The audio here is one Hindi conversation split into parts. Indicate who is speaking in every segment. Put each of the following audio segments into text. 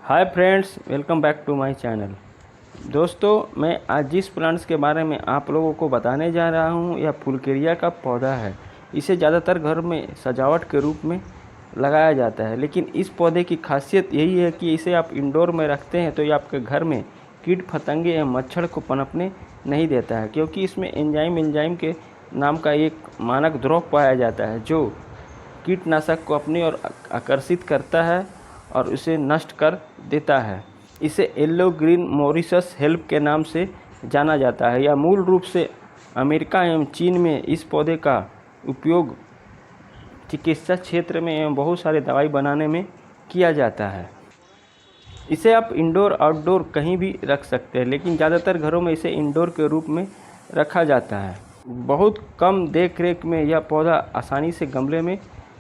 Speaker 1: Hi friends, welcome back to my channel. दोस्तों, मैं आज जिस प्लांट्स के बारे में आप लोगों को बताने जा रहा हूँ यह फुलकेरिया का पौधा है। इसे ज़्यादातर घर में सजावट के रूप में लगाया जाता है, लेकिन इस पौधे की खासियत यही है कि इसे आप इंडोर में रखते हैं तो ये आपके घर में कीट फतंगे एवं मच्छर को पनपने नहीं देता है, क्योंकि इसमें एंजाइम के नाम का एक मानक द्रव पाया जाता है जो कीटनाशक को अपनी ओर आकर्षित करता है और उसे नष्ट कर देता है। इसे येलो ग्रीन मॉरिशस हेल्प के नाम से जाना जाता है। यह मूल रूप से अमेरिका एवं चीन में इस पौधे का उपयोग चिकित्सा क्षेत्र में एवं बहुत सारे दवाई बनाने में किया जाता है। इसे आप इंडोर आउटडोर कहीं भी रख सकते हैं, लेकिन ज़्यादातर घरों में इसे इंडोर के रूप में रखा जाता है। बहुत कम देख रेख में यह पौधा आसानी से गमले में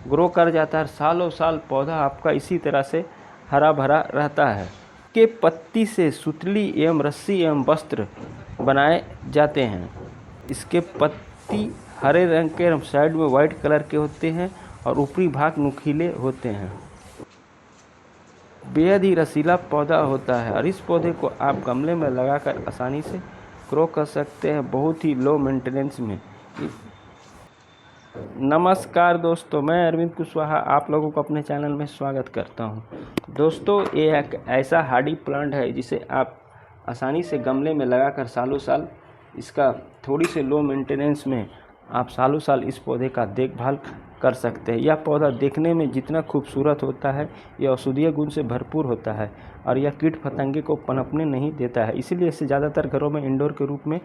Speaker 1: ग्रो कर जाता है। सालों साल पौधा आपका इसी तरह से हरा भरा रहता है। के पत्ती से सुतली एवं रस्सी एवं वस्त्र बनाए जाते हैं। इसके पत्ती हरे रंग के एवं साइड में वाइट कलर के होते हैं और ऊपरी भाग नुकीले होते हैं। बेहद ही रसीला पौधा होता है और इस पौधे को आप गमले में लगाकर आसानी से ग्रो कर सकते हैं, बहुत ही लो मेंटेनेंस में। नमस्कार दोस्तों, मैं अरविंद कुशवाहा आप लोगों को अपने चैनल में स्वागत करता हूं। दोस्तों, ये एक ऐसा हार्डी प्लांट है जिसे आप आसानी से गमले में लगाकर सालों साल इसका थोड़ी से लो मेंटेनेंस में आप सालों साल इस पौधे का देखभाल कर सकते हैं। यह पौधा देखने में जितना खूबसूरत होता है, यह औषधीय गुण से भरपूर होता है और यह कीट फतंगे को पनपने नहीं देता है, इसीलिए इसे ज़्यादातर घरों में इंडोर के रूप में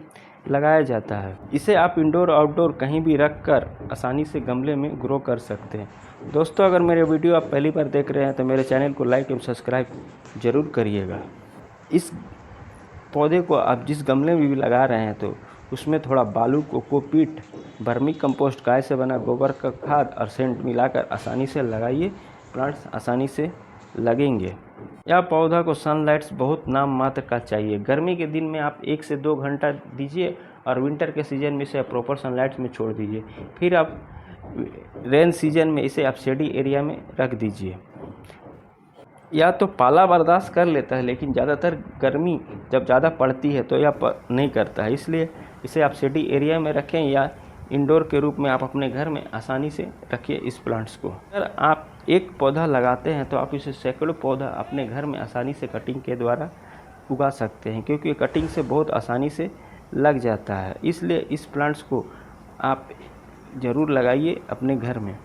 Speaker 1: लगाया जाता है। इसे आप इंडोर आउटडोर कहीं भी रख कर आसानी से गमले में ग्रो कर सकते हैं। दोस्तों, अगर मेरे वीडियो आप पहली बार देख रहे हैं तो मेरे चैनल को लाइक एवं सब्सक्राइब ज़रूर करिएगा। इस पौधे को आप जिस गमले में भी लगा रहे हैं तो उसमें थोड़ा बालू, कोकोपीट, वर्मी कंपोस्ट, गाय से बना गोबर का खाद और सेंट मिलाकर आसानी से लगाइए। प्लांट्स आसानी से लगेंगे। यह पौधा को सनलाइट्स बहुत नाम मात्र का चाहिए। गर्मी के दिन में आप 1 से 2 घंटा दीजिए और विंटर के सीज़न में इसे प्रॉपर सनलाइट्स में छोड़ दीजिए। फिर आप रेन सीजन में इसे आप शेडी एरिया में रख दीजिए। या तो पाला बर्दाश्त कर लेता है, लेकिन ज़्यादातर गर्मी जब ज़्यादा पड़ती है तो यह नहीं करता है, इसलिए इसे आप शेडी एरिया में रखें या इंडोर के रूप में आप अपने घर में आसानी से रखिए इस प्लांट्स को। अगर आप एक पौधा लगाते हैं तो आप इसे सैकड़ों पौधा अपने घर में आसानी से कटिंग के द्वारा उगा सकते हैं, क्योंकि कटिंग से बहुत आसानी से लग जाता है। इसलिए इस प्लांट्स को आप ज़रूर लगाइए अपने घर में।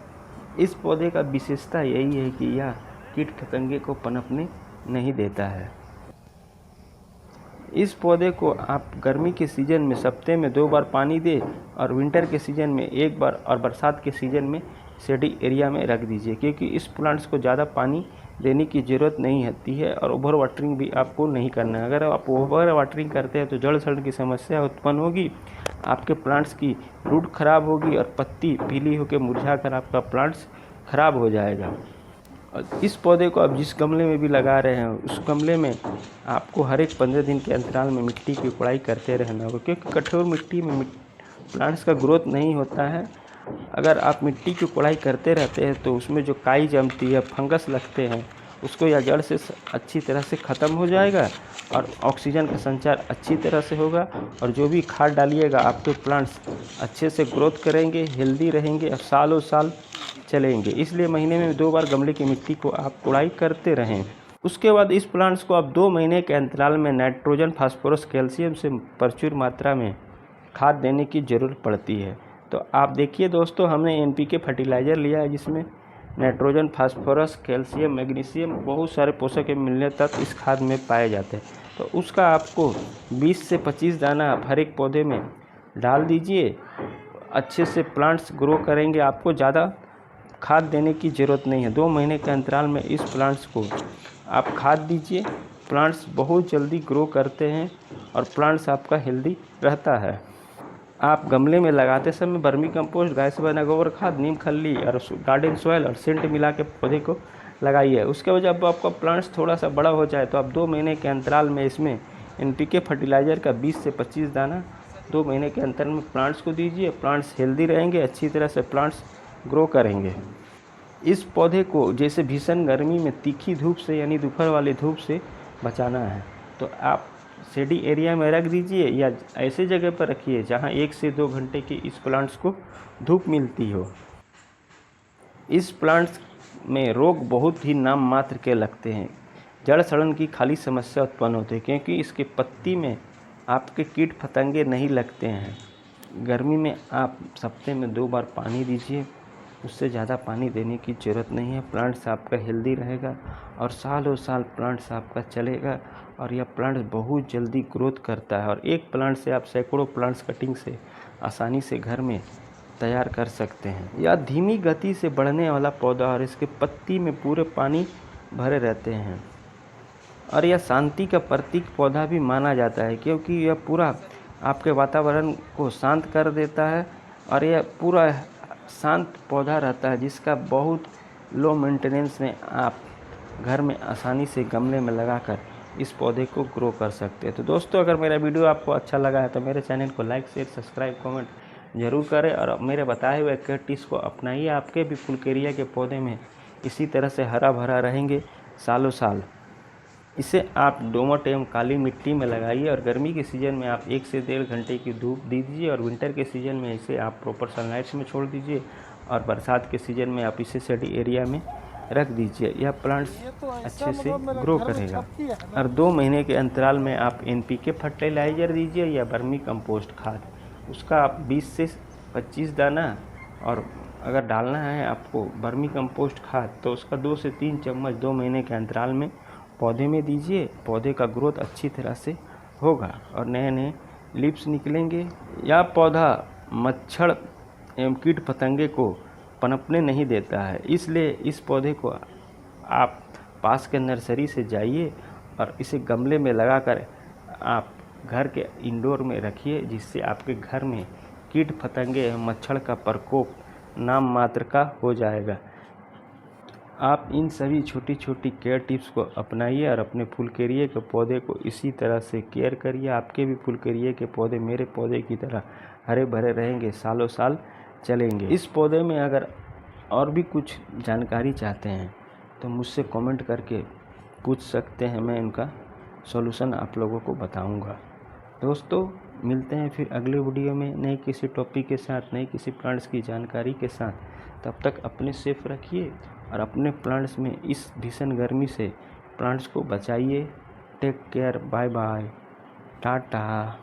Speaker 1: इस पौधे का विशेषता यही है कि यह कीट फतंगे को पनपने नहीं देता है। इस पौधे को आप गर्मी के सीज़न में सप्ताह में 2 बार पानी दें और विंटर के सीज़न में 1 बार और बरसात के सीज़न में शेडी एरिया में रख दीजिए, क्योंकि इस प्लांट्स को ज़्यादा पानी देने की ज़रूरत नहीं होती है और ओवर वाटरिंग भी आपको नहीं करना है। अगर आप ओवर वाटरिंग करते हैं तो जड़ सड़ने की समस्या उत्पन्न होगी, आपके प्लांट्स की रूट खराब होगी और पत्ती पीली होकर मुरझा कर आपका प्लांट्स खराब हो जाएगा। इस पौधे को आप जिस गमले में भी लगा रहे हैं उस गमले में आपको हर एक 15 दिन के अंतराल में मिट्टी की कोड़ाई करते रहना होगा, क्योंकि कठोर मिट्टी में प्लांट्स का ग्रोथ नहीं होता है। अगर आप मिट्टी की कोड़ाई करते रहते हैं तो उसमें जो काई जमती है, फंगस लगते हैं, उसको या जड़ से अच्छी तरह से ख़त्म हो जाएगा और ऑक्सीजन का संचार अच्छी तरह से होगा और जो भी खाद डालिएगा आपके प्लांट्स अच्छे से ग्रोथ करेंगे, हेल्दी रहेंगे और सालों साल चलेंगे। इसलिए महीने में 2 बार गमले की मिट्टी को आप कोड़ाई करते रहें। उसके बाद इस प्लांट्स को आप 2 महीने के अंतराल में नाइट्रोजन, फास्फोरस, कैल्शियम से प्रचुर मात्रा में खाद देने की ज़रूरत पड़ती है। तो आप देखिए दोस्तों, हमने NPK फर्टिलाइज़र लिया है जिसमें नाइट्रोजन, फास्फोरस, कैल्शियम, मैग्नीशियम, बहुत सारे पोषक एवं मिनरल तत्व इस खाद में पाए जाते हैं। तो उसका आपको 20 से 25 दाना आप हर एक पौधे में डाल दीजिए। अच्छे से प्लांट्स ग्रो करेंगे, आपको ज़्यादा खाद देने की ज़रूरत नहीं है। 2 महीने के अंतराल में इस प्लांट्स को आप खाद दीजिए। प्लांट्स बहुत जल्दी ग्रो करते हैं और प्लांट्स आपका हेल्दी रहता है। आप गमले में लगाते समय वर्मी कंपोस्ट, गाय से बना गोबर खाद, नीम खल्ली और गार्डन सॉइल और सेंट मिला के पौधे को लगाइए। उसके बाद जब आपका प्लांट्स थोड़ा सा बड़ा हो जाए तो आप 2 महीने के अंतराल में इसमें NPK फर्टिलाइज़र का 20 से 25 दाना 2 महीने के अंतर में प्लांट्स को दीजिए। प्लांट्स हेल्दी रहेंगे, अच्छी तरह से प्लांट्स ग्रो करेंगे। इस पौधे को जैसे भीषण गर्मी में तीखी धूप से यानी दोपहर वाली धूप से बचाना है तो आप शेडी एरिया में रख दीजिए या ऐसे जगह पर रखिए जहां 1 से 2 घंटे की इस प्लांट्स को धूप मिलती हो। इस प्लांट्स में रोग बहुत ही नाम मात्र के लगते हैं। जड़ सड़न की खाली समस्या उत्पन्न होती है क्योंकि इसके पत्ती में आपके कीट फतंगे नहीं लगते हैं। गर्मी में आप हफ्ते में 2 बार पानी दीजिए, उससे ज़्यादा पानी देने की ज़रूरत नहीं है। प्लांट्स आपका हेल्दी रहेगा और सालों साल प्लांट्स आपका चलेगा और यह प्लांट्स बहुत जल्दी ग्रोथ करता है और एक प्लांट से आप सैकड़ों प्लांट्स कटिंग से आसानी से घर में तैयार कर सकते हैं। यह धीमी गति से बढ़ने वाला पौधा और इसके पत्ती में पूरे पानी भरे रहते हैं और यह शांति का प्रतीक पौधा भी माना जाता है क्योंकि यह पूरा आपके वातावरण को शांत कर देता है और यह पूरा शांत पौधा रहता है जिसका बहुत लो मेंटेनेंस में आप घर में आसानी से गमले में लगाकर इस पौधे को ग्रो कर सकते हैं। तो दोस्तों, अगर मेरा वीडियो आपको अच्छा लगा है तो मेरे चैनल को लाइक शेयर सब्सक्राइब कमेंट जरूर करें और मेरे बताए हुए केयर टिप्स को अपनाइए। आपके भी फुलकेरिया के पौधे में इसी तरह से हरा भरा रहेंगे सालों साल। इसे आप दोमट एवं काली मिट्टी में लगाइए और गर्मी के सीज़न में आप 1 से 1.5 घंटे की धूप दीजिए और विंटर के सीज़न में इसे आप प्रॉपर सनलाइट्स में छोड़ दीजिए और बरसात के सीज़न में आप इसे शेडी एरिया में रख दीजिए। यह प्लांट्स अच्छे से ग्रो करेगा और 2 महीने के अंतराल में आप NPK फर्टिलाइज़र दीजिए या वर्मी कंपोस्ट खाद, उसका आप 20 से 25 दाना, और अगर डालना है आपको वर्मी कंपोस्ट खाद तो उसका 2 से 3 चम्मच 2 महीने के अंतराल में पौधे में दीजिए। पौधे का ग्रोथ अच्छी तरह से होगा और नए नए लीव्स निकलेंगे। यह पौधा मच्छर एवं कीट पतंगे को पनपने नहीं देता है, इसलिए इस पौधे को आप पास के नर्सरी से जाइए और इसे गमले में लगाकर आप घर के इंडोर में रखिए जिससे आपके घर में कीट फतंगे एवं मच्छर का प्रकोप नाम मात्र का हो जाएगा। आप इन सभी छोटी छोटी केयर टिप्स को अपनाइए और अपने फुलकेरिये के पौधे को इसी तरह से केयर करिए। आपके भी फुलकेरिये के पौधे मेरे पौधे की तरह हरे भरे रहेंगे, सालों साल चलेंगे। इस पौधे में अगर और भी कुछ जानकारी चाहते हैं तो मुझसे कमेंट करके पूछ सकते हैं, मैं इनका सॉल्यूशन आप लोगों को बताऊंगा। दोस्तों, मिलते हैं फिर अगले वीडियो में नए किसी टॉपिक के साथ, नए किसी प्लांट्स की जानकारी के साथ। तब तक अपने सेफ रखिए और अपने प्लांट्स में इस भीषण गर्मी से प्लांट्स को बचाइए। Take care, bye bye, Tata.